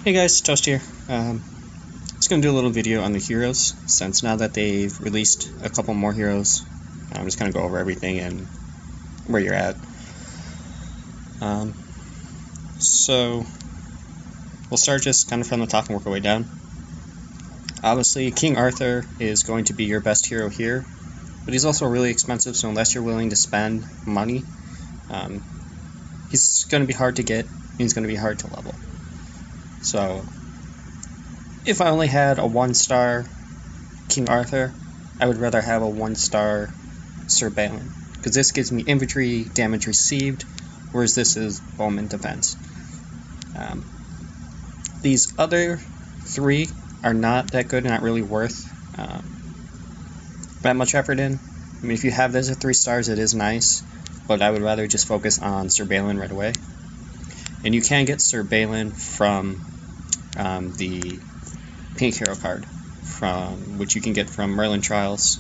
Hey guys, Toast here. Just gonna do a little video on the heroes, since now that they've released a couple more heroes, I'm just gonna go over everything and where you're at. Um, so, we'll start just kind of from the top and work our way down. Obviously, King Arthur is going to be your best hero here, but he's also really expensive, so unless you're willing to spend money, he's gonna be hard to get, and he's gonna be hard to level. So, if I only had a 1-star King Arthur, I would rather have a 1-star Sir Balin, because this gives me infantry damage received, whereas this is bowman defense. These other three are not that good and not really worth that much effort in. I mean, if you have this at 3 stars, it is nice, but I would rather just focus on Sir Balin right away. And you can get Sir Balin from the Pink Hero card, which you can get from Merlin Trials,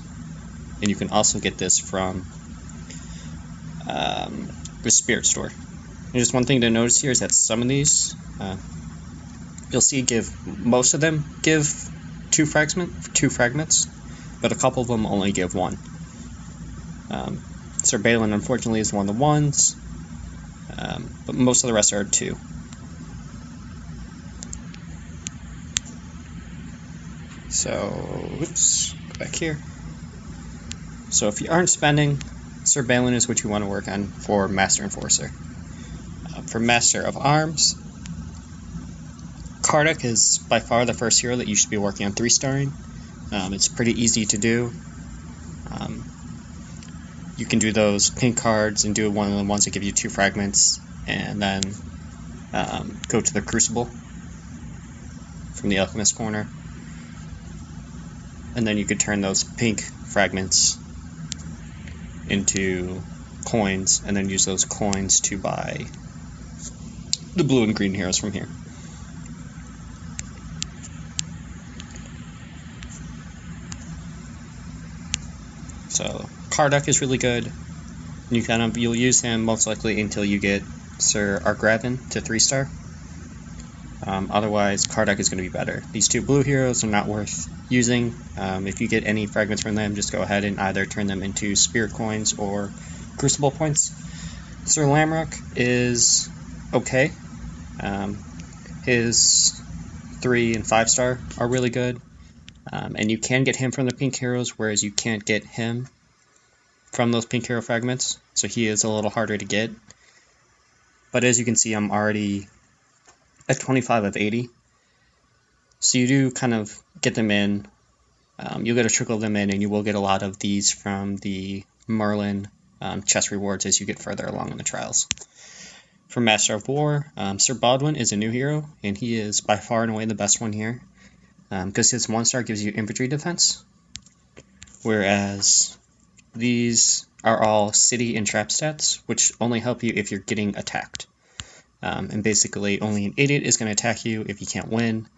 and you can also get this from the Spirit Store. And just one thing to notice here is that some of these, you'll see most of them give two fragments, but a couple of them only give 1. Sir Balin unfortunately is one of the ones, but most of the rest are 2. So, oops, go back here. So if you aren't spending, Sir Balin is what you want to work on for Master Enforcer. For Master of Arms, Karduk is by far the first hero that you should be working on 3-starring. It's pretty easy to do. You can do those pink cards and do one of the ones that give you 2 fragments, and then go to the Crucible from the Alchemist corner. And then you could turn those pink fragments into coins, and then use those coins to buy the blue and green heroes from here. So Karduk is really good. You'll use him most likely until you get Sir Argraven to 3-star. Otherwise, Karduk is going to be better. These 2 blue heroes are not worth using. If you get any fragments from them, just go ahead and either turn them into spirit coins or crucible points. Sir Lamrock is okay. His 3 and 5-star are really good. And you can get him from the pink heroes, whereas you can't get him from those pink hero fragments. So he is a little harder to get. But as you can see, I'm already at 25 of 80. So you do kind of get them in. You'll get a trickle of them in, and you will get a lot of these from the Merlin chest rewards as you get further along in the trials. For Master of War, Sir Baldwin is a new hero, and he is by far and away the best one here, because his 1-star gives you infantry defense, whereas these are all city and trap stats, which only help you if you're getting attacked. And basically only an idiot is going to attack you if you can't win,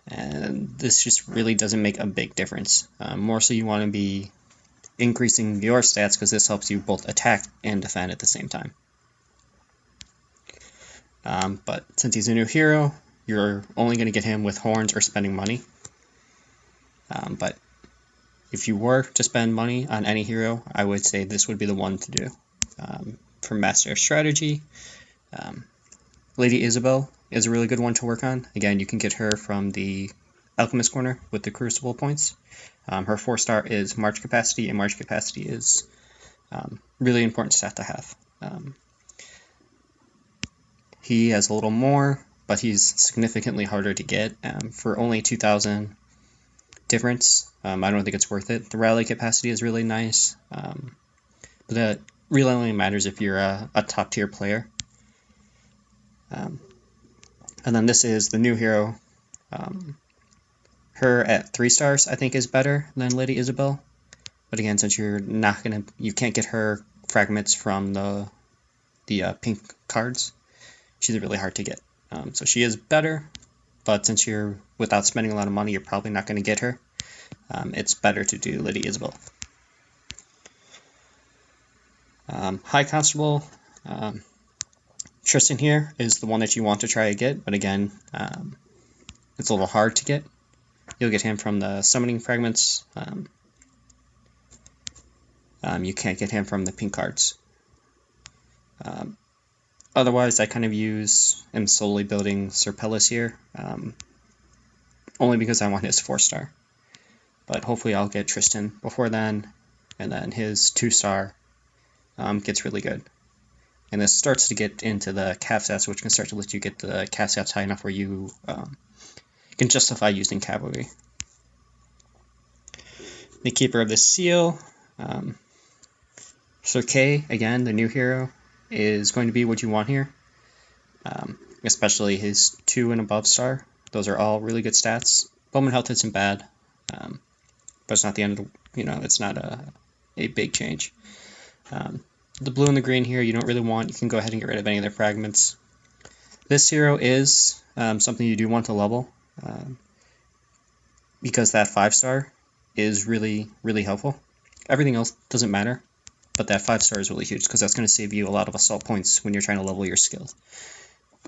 and this just really doesn't make a big difference. More so you want to be increasing your stats, because this helps you both attack and defend at the same time. But since he's a new hero, you're only going to get him with horns or spending money. But if you were to spend money on any hero, I would say this would be the one to do. For Master of Strategy, Lady Isabel is a really good one to work on. Again, you can get her from the Alchemist corner with the Crucible points. Her 4-star is March Capacity, and March Capacity is really important stat to have. He has a little more, but he's significantly harder to get. For only 2,000 difference, I don't think it's worth it. The Rally Capacity is really nice, but that really only matters if you're a top-tier player. And then this is the new hero. Her at 3 stars, I think, is better than Lady Isabel. But again, since you can't get her fragments from the pink cards, she's really hard to get. So she is better, but since you're without spending a lot of money, you're probably not going to get her. It's better to do Lady Isabel. High Constable, Tristan here is the one that you want to try to get, but again, it's a little hard to get. You'll get him from the summoning fragments. You can't get him from the pink cards. Otherwise, I kind of am slowly building Sir Pellis here, only because I want his 4-star. But hopefully I'll get Tristan before then, and then his 2-star gets really good. And this starts to get into the calf stats, which can start to let you get the calf stats high enough where you can justify using cavalry. The Keeper of the Seal, Sir Kay, again, the new hero, is going to be what you want here, especially his 2 and above star. Those are all really good stats. Bowman health isn't bad, but it's not the end of it's not a big change. The blue and the green here you don't really want. You can go ahead and get rid of any of their fragments. This hero is something you do want to level, because that 5-star is really, really helpful. Everything else doesn't matter, but that 5-star is really huge because that's going to save you a lot of assault points when you're trying to level your skills.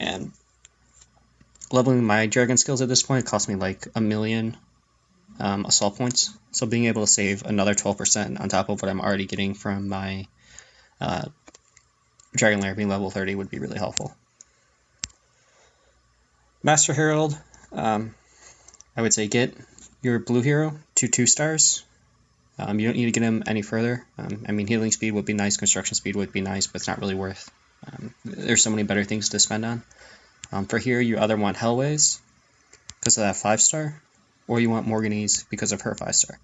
And leveling my dragon skills at this point cost me like 1 million assault points. So being able to save another 12% on top of what I'm already getting from my Dragon Lair being level 30 would be really helpful. Master Herald, I would say get your blue hero to 2-stars. You don't need to get him any further. I mean, healing speed would be nice, construction speed would be nice, but it's not really worth. There's so many better things to spend on. For here, you either want Hellways because of that 5-star, or you want Morganese because of her 5-star.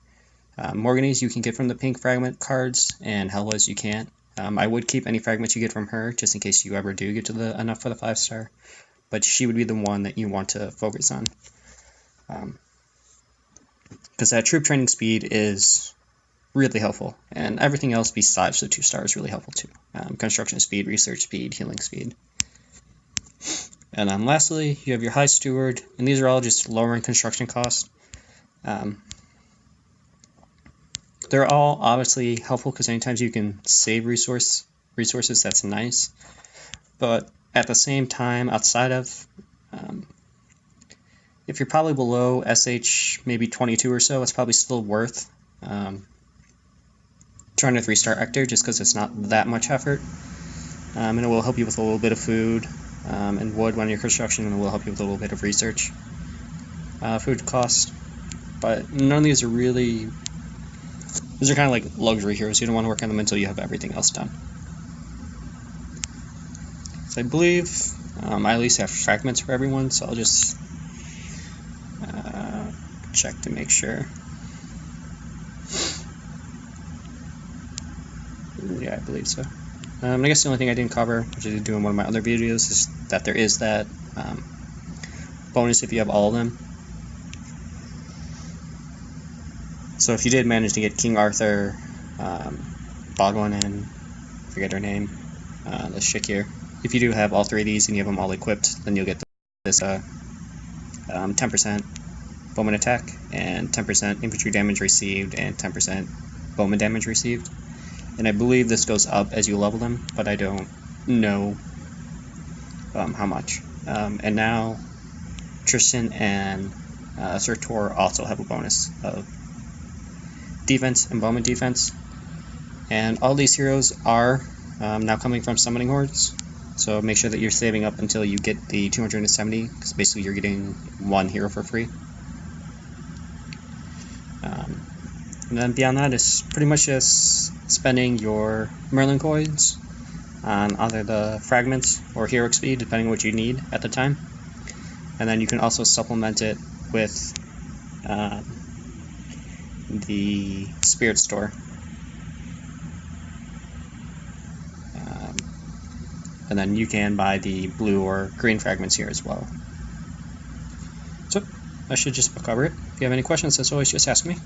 Morganese you can get from the pink fragment cards, and Hellways you can't. I would keep any fragments you get from her, just in case you ever do get to enough for the 5-star, but she would be the one that you want to focus on. Because that troop training speed is really helpful, and everything else besides the 2-star is really helpful too. Construction speed, research speed, healing speed. And then lastly, you have your High Steward, and these are all just lowering construction costs. They're all obviously helpful because anytime you can save resources, that's nice. But at the same time, outside of, if you're probably below SH maybe 22 or so, it's probably still worth trying to 3-star Ector just because it's not that much effort. And it will help you with a little bit of food and wood when you're construction, and it will help you with a little bit of research. Food cost. But none of these are really... These are kind of like luxury heroes. You don't want to work on them until you have everything else done. So I believe I at least have fragments for everyone, so I'll just check to make sure. Yeah, I believe so. I guess the only thing I didn't cover, which I did do in one of my other videos, is that there is that bonus if you have all of them. So if you did manage to get King Arthur, Baldwin, and I forget her name, this chick here, if you do have all 3 of these and you have them all equipped, then you'll get this 10% bowman attack and 10% infantry damage received and 10% bowman damage received. And I believe this goes up as you level them, but I don't know how much. And now Tristan and Sir Tor also have a bonus of defense and bowman defense. And all these heroes are now coming from summoning hordes, so make sure that you're saving up until you get the 270, because basically you're getting 1 hero for free. And then beyond that, it's pretty much just spending your Merlin coins on either the fragments or hero XP, depending on what you need at the time. And then you can also supplement it with the Spirit Store. And then you can buy the blue or green fragments here as well. So, I should just cover it. If you have any questions, as always, just ask me.